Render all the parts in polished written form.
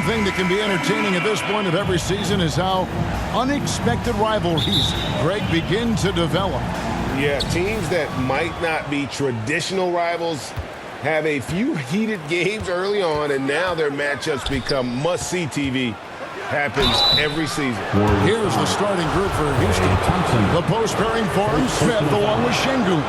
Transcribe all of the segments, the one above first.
thing that can be entertaining at this point of every season is how unexpected rivalries, Greg, begin to develop. Yeah, teams that might not be traditional rivals have a few heated games early on, and now their matchups become must-see TV. Happens every season. Here's the starting group for Houston. The post pairing for him, Smith along with Şengün.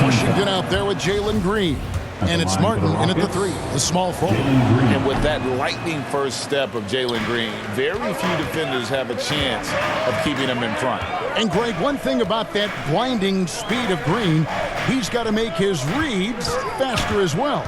Washington out there with Jalen Green. And it's Martin in at the 3, the small forward. And with that lightning first step of Jalen Green, very few defenders have a chance of keeping him in front. And Greg, one thing about that blinding speed of Green, he's got to make his reads faster as well.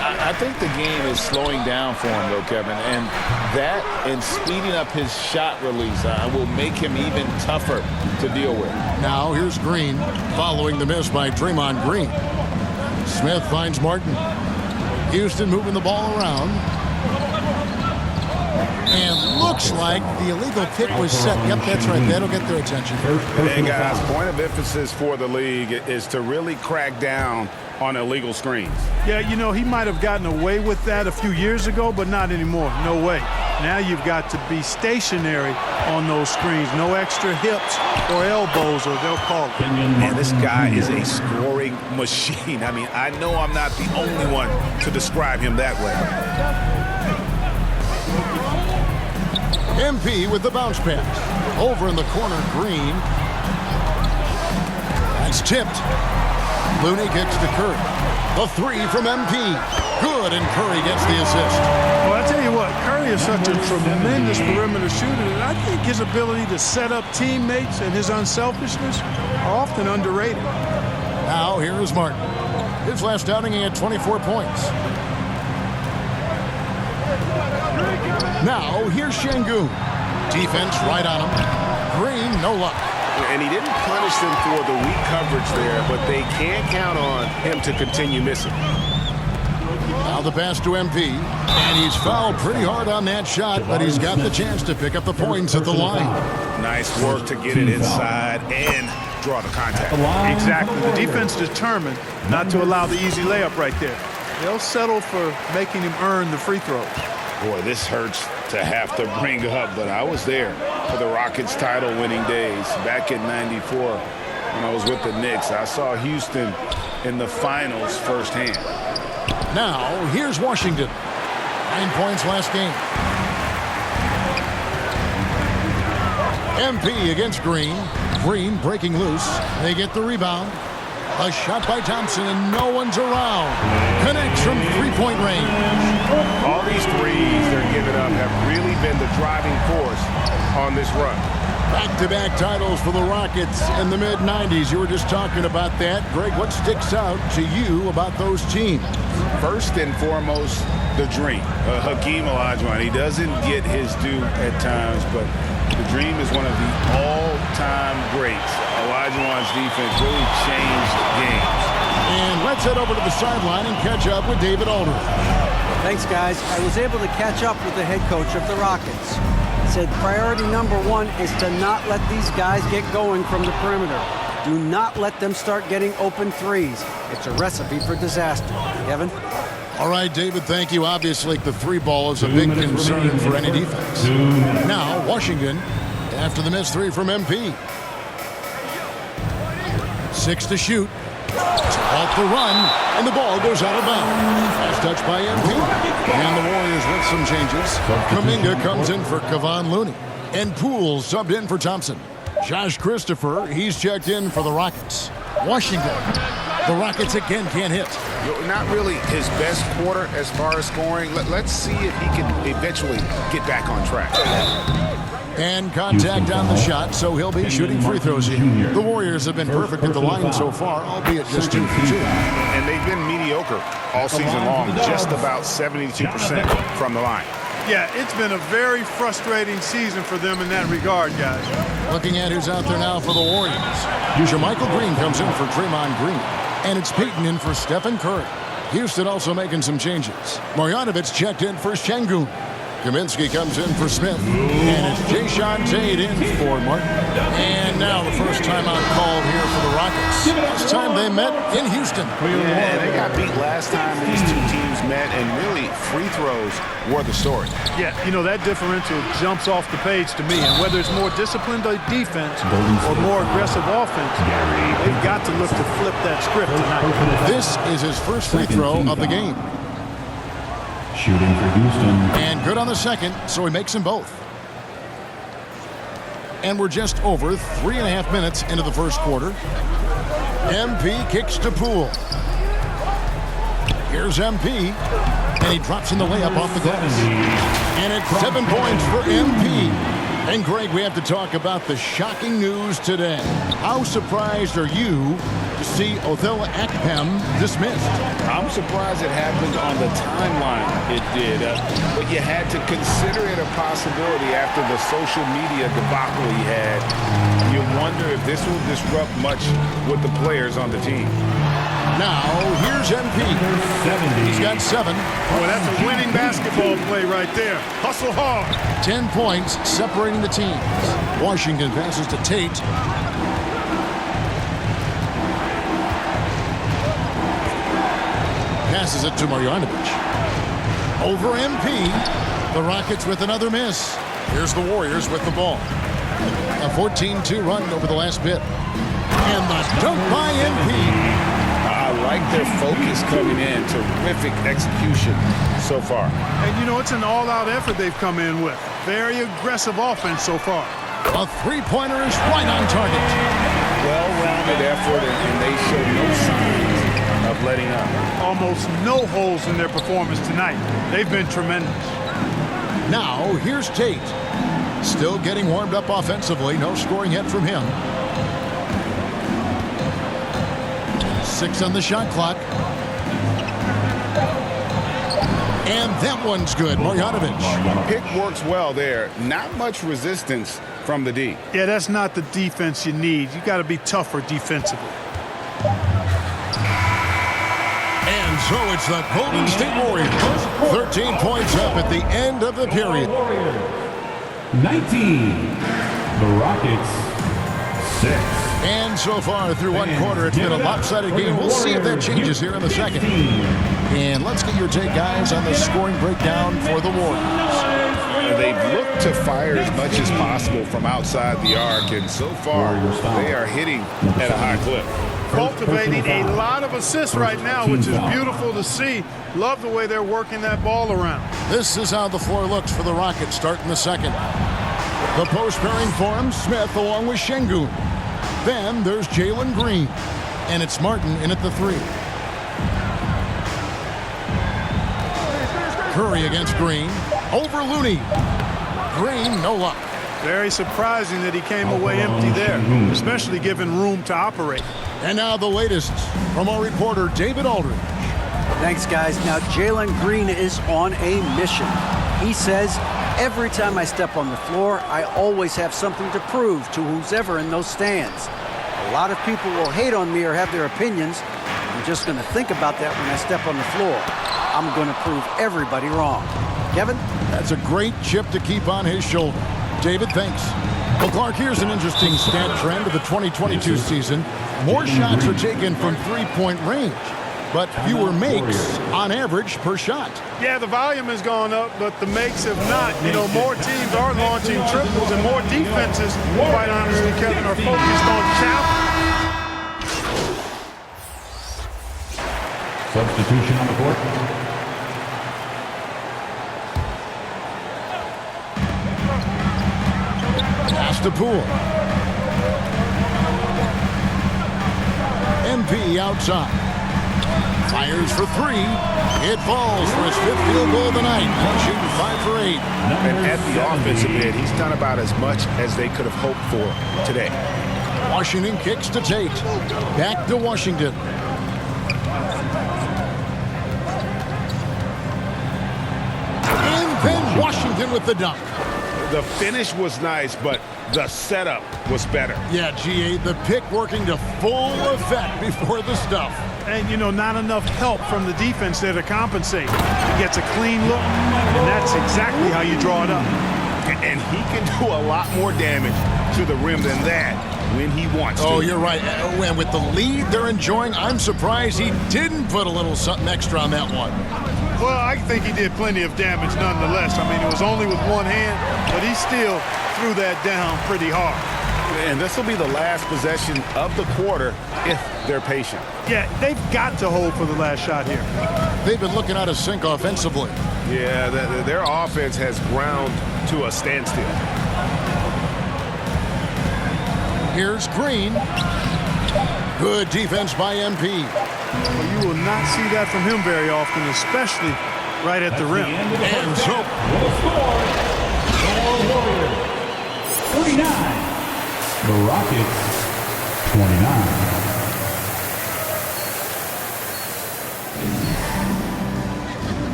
I think the game is slowing down for him, though, Kevin. And that and speeding up his shot release will make him even tougher to deal with. Now here's Green following the miss by Draymond Green. Smith finds Martin. Houston moving the ball around. And looks like the illegal kick was set. Yep, that's right. That'll get their attention. Hey, guys, point of emphasis for the league is to really crack down on illegal screens. Yeah, you know, he might have gotten away with that a few years ago, but not anymore. No way. Now you've got to be stationary on those screens. No extra hips or elbows, or they'll call it. Man, this guy is a scoring machine. I mean, I know I'm not the only one to describe him that way. MP with the bounce pass. Over in the corner, Green. That's tipped. Looney kicks to Curry. The 3 from MP. Good, and Curry gets the assist. Well, I tell you what, Curry is such a tremendous perimeter shooter, and I think his ability to set up teammates and his unselfishness are often underrated. Now, here is Martin. His last outing, he had 24 points. Now, here's Şengün. Defense right on him. Green, no luck. And he didn't punish them for the weak coverage there, but they can't count on him to continue missing. Now the pass to MP. And he's fouled pretty hard on that shot, but he's got the chance to pick up the points at the line. Nice work to get it inside and draw the contact. Exactly. The defense determined not to allow the easy layup right there. They'll settle for making him earn the free throws. Boy, this hurts to have to bring up, but I was there for the Rockets title-winning days back in '94 when I was with the Knicks. I saw Houston in the finals firsthand. Now, here's Washington. 9 points last game. MP against Green. Green breaking loose. They get the rebound. A shot by Thompson, and no one's around. Connects from three-point range. All these threes they're giving up have really been the driving force on this run. Back-to-back titles for the Rockets in the mid-'90s. You were just talking about that. Greg, what sticks out to you about those teams? First and foremost, the dream. Hakeem Olajuwon, he doesn't get his due at times, but the dream is one of the all-time greats. Olajuwon's defense really changed games. And let's head over to the sideline and catch up with David Aldridge. Thanks, guys. I was able to catch up with the head coach of the Rockets. He said priority number 1 is to not let these guys get going from the perimeter. Do not let them start getting open threes. It's a recipe for disaster. Kevin? All right, David, thank you. Obviously, the three ball is a big concern for any defense. Now, Washington, after the missed 3 from MP. 6 to shoot. Off the run, and the ball goes out of bounds. Last touch by MP. And the Warriors with some changes. Kuminga comes in for Kevon Looney. And Poole subbed in for Thompson. Josh Christopher, he's checked in for the Rockets. Washington, the Rockets again can't hit. Not really his best quarter as far as scoring. Let's see if he can eventually get back on track. And contact on the shot, so he'll be shooting free throws here. The Warriors have been perfect at the line so far, albeit just 2 for 2. And they've been mediocre all season long, just about 72% from the line. Yeah, it's been a very frustrating season for them in that regard, guys. Looking at who's out there now for the Warriors. JaMychal Green comes in for Draymond Green. And it's Peyton in for Stephen Curry. Houston also making some changes. Marjanovic checked in for Şengün. Kaminsky comes in for Smith. And it's Jae'Sean Tate in for Martin. And now the first timeout called here for the Rockets. Last time they met in Houston. Yeah, they got beat last time these two teams met, and really free throws were the story. Yeah, you know, that differential jumps off the page to me. And whether it's more disciplined defense or more aggressive offense, they've got to look to flip that script tonight. This is his first free throw of the game. Shooting for Housten. And good on the second, so he makes them both. And we're just over 3.5 minutes into the first quarter. MP kicks to Poole. Here's MP, and he drops in the layup off the glass. And it's 7 points for MP. And Greg, we have to talk about the shocking news today. How surprised are you to see Othello Akpem dismissed? I'm surprised it happened on the timeline it did, but you had to consider it a possibility after the social media debacle he had. You wonder if this will disrupt much with the players on the team. Now, here's MP. He's got 7. Boy, that's a winning basketball play right there. Hustle hard. 10 points separating the teams. Washington passes to Tate. Passes it to Marjanovic. Over MP. The Rockets with another miss. Here's the Warriors with the ball. A 14-2 run over the last bit. And the dunk by MP. I like their focus coming in. Terrific execution so far. And, you know, it's an all-out effort they've come in with. Very aggressive offense so far. A three-pointer is right on target. Well-rounded effort, and they show no signs of letting up. Almost no holes in their performance tonight. They've been tremendous. Now, here's Tate. Still getting warmed up offensively. No scoring yet from him. 6 on the shot clock. And that one's good. Marjanovic. Pick works well there. Not much resistance from the D. Yeah, that's not the defense you need. You got to be tougher defensively. And so it's the Golden State Warriors. 13 points up at the end of the period. 19. The Rockets 6. And so far through one quarter, it's been a lopsided game. We'll see if that changes here in the second. And let's get your take, guys, on the scoring breakdown for the Warriors. They've looked to fire as much as possible from outside the arc, and so far they are hitting at a high clip. Cultivating a lot of assists right now, which is beautiful to see. Love the way they're working that ball around. This is how the floor looks for the Rockets starting the second. The post pairing forms Smith along with Şengün. Then there's Jalen Green, and it's Martin in at the 3. Curry against Green. Over Looney. Green, no luck. Very surprising that he came away empty there, especially given room to operate. And now the latest from our reporter, David Aldridge. Thanks, guys. Now, Jalen Green is on a mission. He says, every time I step on the floor, I always have something to prove to who's ever in those stands. A lot of people will hate on me or have their opinions. I'm just going to think about that when I step on the floor. I'm going to prove everybody wrong. Kevin? That's a great chip to keep on his shoulder. David, thanks. Well, Clark, here's an interesting stat trend of the 2022 season. More shots are taken from three-point range, but fewer makes on average per shot. Yeah, the volume has gone up, but the makes have not. You know, more teams are launching triples, and more defenses, quite honestly, Kevin, are focused on challenge. Substitution on the court. Pass to Poole. MP outside. Fires for 3. It falls for his 5th field goal of the night. Shooting 5 for 8. And at the offensive end, he's done about as much as they could have hoped for today. Washington kicks to Tate. Back to Washington. And then Washington with the dunk. The finish was nice, but the setup was better. Yeah, GA, the pick working to full effect before the stuff. And, you know, not enough help from the defense there to compensate. He gets a clean look, and that's exactly how you draw it up. And he can do a lot more damage to the rim than that when he wants to. Oh, you're right. And with the lead they're enjoying, I'm surprised he didn't put a little something extra on that one. Well, I think he did plenty of damage nonetheless. I mean, it was only with one hand, but he still threw that down pretty hard. And this will be the last possession of the quarter if they're patient. Yeah, they've got to hold for the last shot here. They've been looking out of sync offensively. Yeah, their offense has ground to a standstill. Here's Green. Good defense by MP. Well, you will not see that from him very often, especially right at the rim. And so, Will score. Your Warriors 49. The Rockets 29.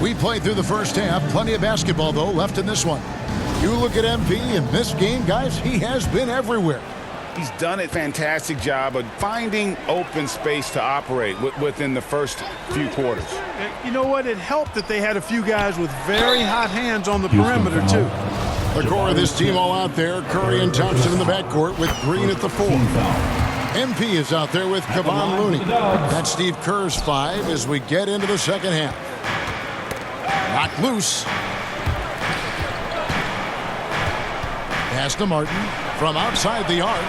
we played through the first half. Plenty of basketball, though, left in this one. You look at MP in this game, guys, he has been everywhere. He's done a fantastic job of finding open space to operate within the first few quarters. You know what? It helped that they had a few guys with very hot hands on the perimeter, too. The core of this team all out there. Curry and Thompson in the backcourt with Green at the 4. MP is out there with Kevon Looney. That's Steve Kerr's 5 as we get into the second half. Knocked loose. Pass to Martin from outside the arc.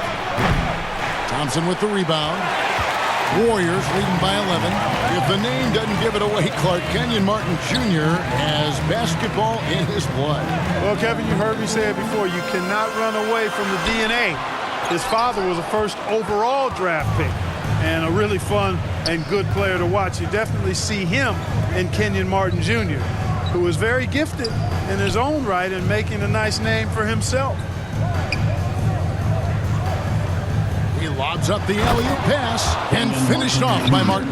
Thompson with the rebound. Warriors leading by 11. If the name doesn't give it away, Clark, Kenyon Martin Jr. has basketball in his blood. Well, Kevin, you heard me say it before. You cannot run away from the DNA. His father was a first overall draft pick and a really fun and good player to watch. You definitely see him in Kenyon Martin Jr., who is very gifted in his own right and making a nice name for himself. He lobs up the alley-oop pass and finished off by Martin.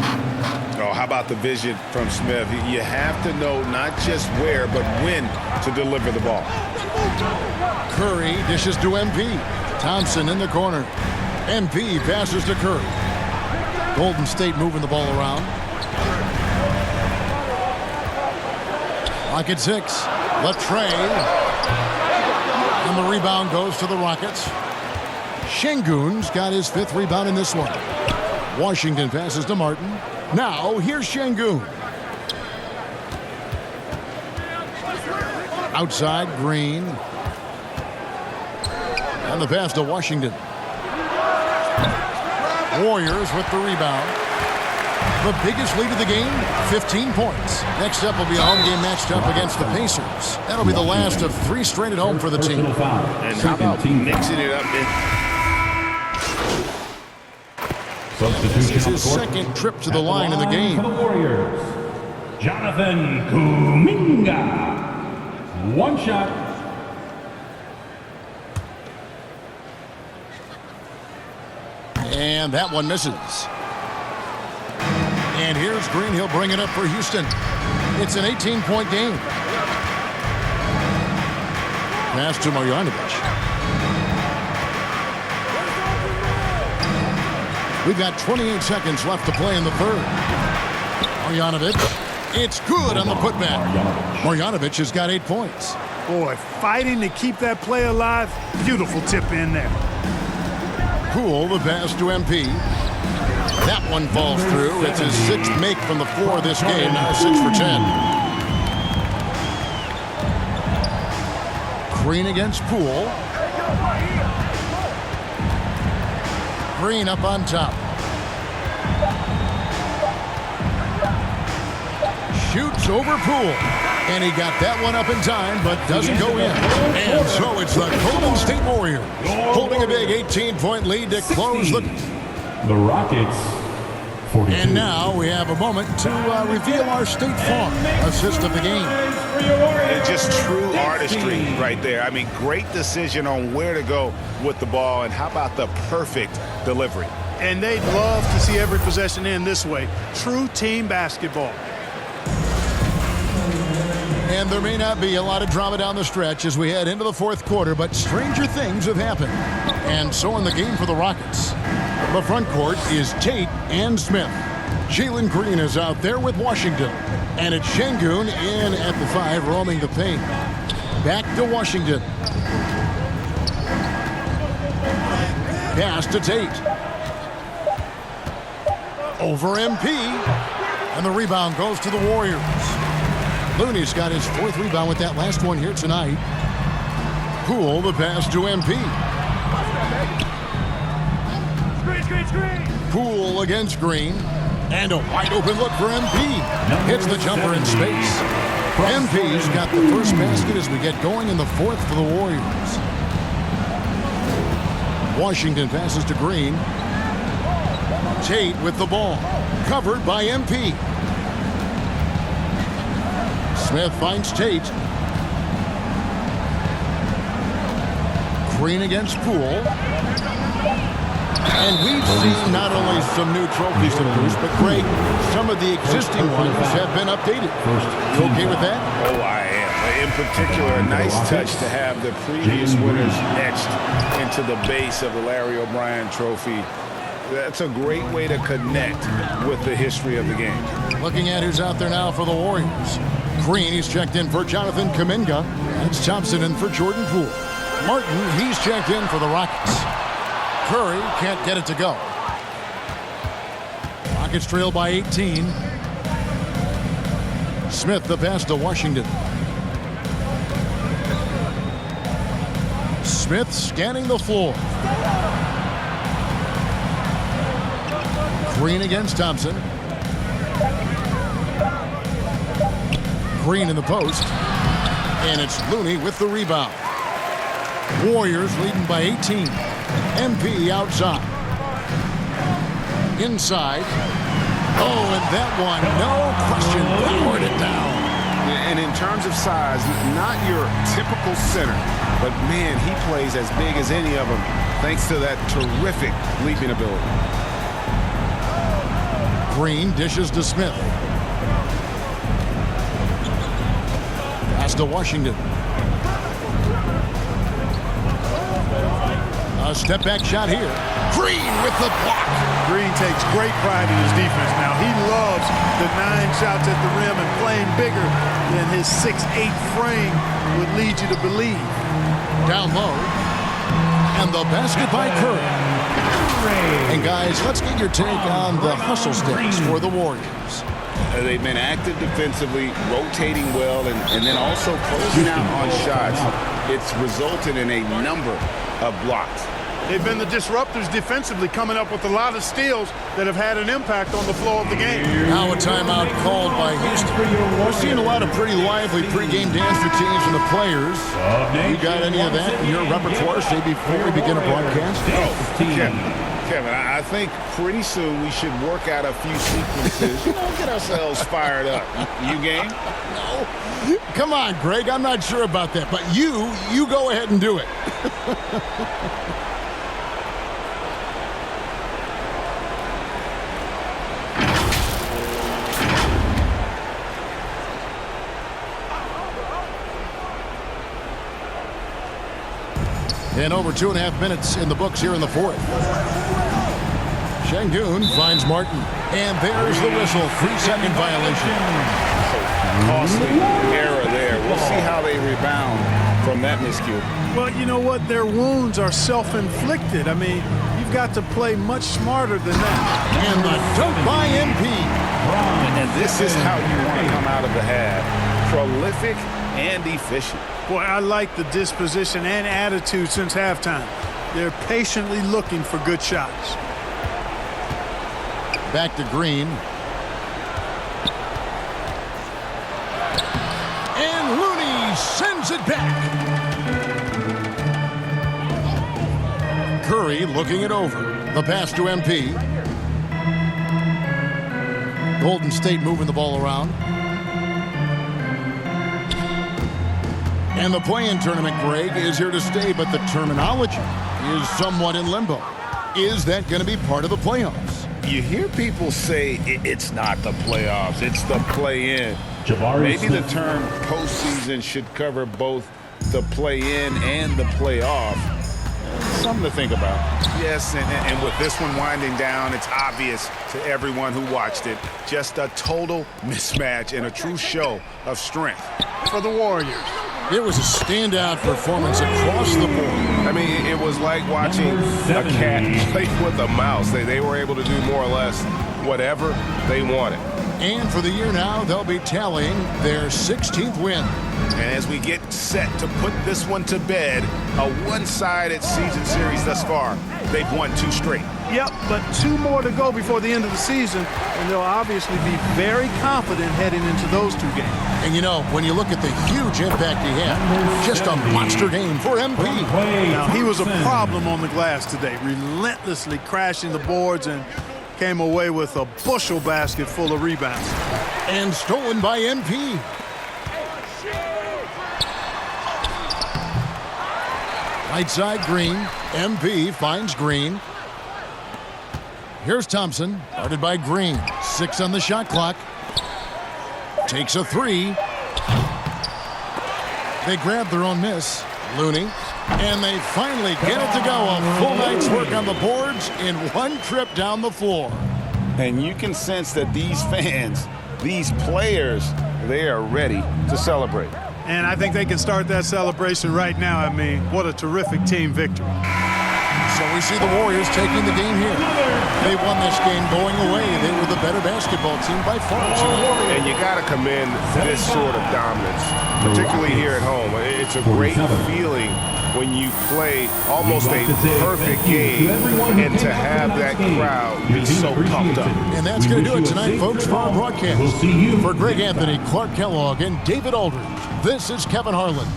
Oh, how about the vision from Smith? You have to know not just where, but when to deliver the ball. Curry dishes to MP. Thompson in the corner. MP passes to Curry. Golden State moving the ball around. Lock at 6. Latre. And the rebound goes to the Rockets. Şengün's got his 5th rebound in this one. Washington passes to Martin. Now, here's Şengün. Outside, Green. And the pass to Washington. Warriors with the rebound. The biggest lead of the game, 15 points. Next up will be a home game matched up against the Pacers. That'll be the last of 3 straight at home for the team. And how about mixing it up? Substitution This is on his the court. second trip to the line in the game. For the Warriors, Jonathan Kuminga. 1 shot. And that one misses. And here's Green. He'll bring it up for Houston. It's an 18-point game. Pass to Marjanovic. We've got 28 seconds left to play in the third. Marjanovic. It's good on the putback. Marjanovic has got 8 points. Boy, fighting to keep that play alive. Beautiful tip in there. Poole, the pass to MP. That one falls through. It's his 6th make from the floor this game. Now 6 for 10. Green against Poole. Green up on top. Shoots over Poole. And he got that one up in time, but doesn't go in. And so it's the Golden State Warriors holding a big 18-point lead to close the... The Rockets 42. And now we have a moment to reveal our State Farm assist of the game. It's just true artistry right there. I mean, great decision on where to go with the ball, and how about the perfect delivery? And they'd love to see every possession end this way. True team basketball. And there may not be a lot of drama down the stretch as we head into the 4th quarter, but stranger things have happened. And so in the game for the Rockets. The front court is Tate and Smith. Jalen Green is out there with Washington. And it's Şengün in at the 5, roaming the paint. Back to Washington. Pass to Tate. Over MP. And the rebound goes to the Warriors. Looney's got his 4th rebound with that last one here tonight. Poole, the pass to MP. Poole against Green. And a wide open look for MP. Hits the jumper in space. MP's got the first basket as we get going in the 4th for the Warriors. Washington passes to Green. Tate with the ball. Covered by MP. Smith finds Tate. Green against Poole. And we've seen not only some new trophies to Bruce, but Greg, some of the existing ones have been updated. You okay with that? Oh, I am. In particular, a nice touch to have the previous winners etched into the base of the Larry O'Brien trophy. That's a great way to connect with the history of the game. Looking at who's out there now for the Warriors. Green, he's checked in for Jonathan Kuminga. That's Thompson in for Jordan Poole. Martin, he's checked in for the Rockets. Curry can't get it to go. Rockets trail by 18. Smith the pass to Washington. Smith scanning the floor. Green against Thompson. Green in the post. And it's Looney with the rebound. Warriors leading by 18. MP outside. Inside. Oh, and that one, no question, powered it down. And in terms of size, not your typical center, but man, he plays as big as any of them thanks to that terrific leaping ability. Green dishes to Smith. Pass to Washington. A step back shot here. Green with the block. Green takes great pride in his defense now. He loves the 9 shots at the rim and playing bigger than his 6'8" frame would lead you to believe. Down low. And the basket by Curry. And guys, let's get your take on the hustle sticks for the Warriors. They've been active defensively, rotating well, and then also closing out on shots. It's resulted in a number of blocks. They've been the disruptors defensively, coming up with a lot of steals that have had an impact on the flow of the game. Now a timeout called by Housten. We're seeing a lot of pretty lively pregame dance routines from the players. You got any of that in your repertoire, say, before we begin a broadcast? Kevin, I think pretty soon we should work out a few sequences, get ourselves fired up. You game? No. Come on, Greg, I'm not sure about that, but you go ahead and do it. And over 2.5 minutes in the books here in the 4th. Şengün finds Martin. And there's the whistle. 3-second violation. Costly error there. We'll see how they rebound from that miscue. Well, you know what? Their wounds are self-inflicted. I mean, you've got to play much smarter than that. And the dunk by MP. And this is how you want to come out of the half. Prolific and efficient. Boy, I like the disposition and attitude since halftime. They're patiently looking for good shots. Back to Green. And Looney sends it back. Curry looking it over. The pass to MP. Golden State moving the ball around. And the play-in tournament, Greg, is here to stay, but the terminology is somewhat in limbo. Is that going to be part of the playoffs? You hear people say it's not the playoffs, it's the play-in. Jabari Maybe Smith. the term postseason should cover both the play-in and the playoff. Something to think about. Yes, and with this one winding down, it's obvious to everyone who watched it. Just a total mismatch and a true show of strength. For the Warriors, It was a standout performance across the board. I mean, it was like watching a cat play with a mouse. They were able to do more or less whatever they wanted. And for the year now, they'll be tallying their 16th win. And as we get set to put this one to bed, a one-sided season series thus far, they've won 2 straight. Yep, but 2 more to go before the end of the season, and they'll obviously be very confident heading into those 2 games. And you know, when you look at the huge impact he had, just a monster game for MP. Now, he was a problem on the glass today, relentlessly crashing the boards and came away with a bushel basket full of rebounds. And stolen by MP. Right side Green. MP finds Green. Here's Thompson, guarded by Green. 6 on the shot clock. Takes a 3. They grab their own miss. Looney. And they finally get it to go. A full night's work on the boards in one trip down the floor. And you can sense that these fans, these players, they are ready to celebrate. And I think they can start that celebration right now. I mean, what a terrific team victory. So we see the Warriors taking the game here. They won this game going away. They were the better basketball team by far. And you got to commend this sort of dominance, particularly here at home. It's a great feeling when you play almost a perfect game and to have that crowd be so pumped up. And that's going to do it tonight, folks, for our broadcast. For Greg Anthony, Clark Kellogg, and David Aldridge, this is Kevin Harlan.